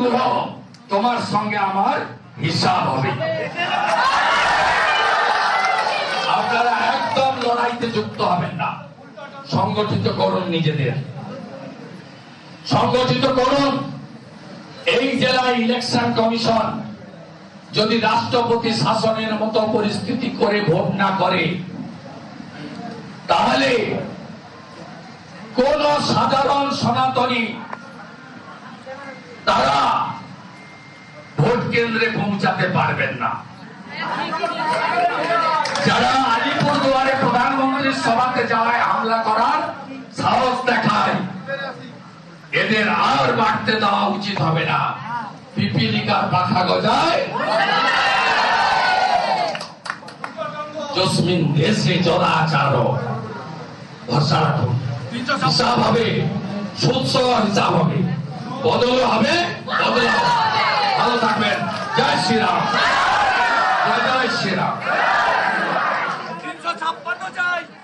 গুহ তোমার সঙ্গে আমার হিসাব হবে। আপনারা একদম লড়াইতে যুক্ত হবেন না, সংগঠিত করুন, নিজেদের সংগঠিত করুন। এই জেলায় ইলেকশন কমিশন যদি রাষ্ট্রপতি শাসনের মতো পরিস্থিতি করে ভোট না করে, তাহলে কোন সাধারণ সনাতনী তারা ভোট কেন্দ্রে পৌঁছাতে পারবেন না। যারা আলিপুরদুয়ারে প্রধানমন্ত্রীর সভাতে যাওয়ায় হামলা করার সাহস দেখায়, এদের আর বাড়তে দেওয়া উচিত হবে না। পিপিলিকার পাখা গজায়, জসমিন দেশে চলাচার, ভরসা রাখুন। হিসাব হবে, সুৎসহ হিসাব হবে, বদল হবে, বদল হবে। ভালো থাকবেন। জয় শ্রীরাম, জয় জয় শ্রীরাম।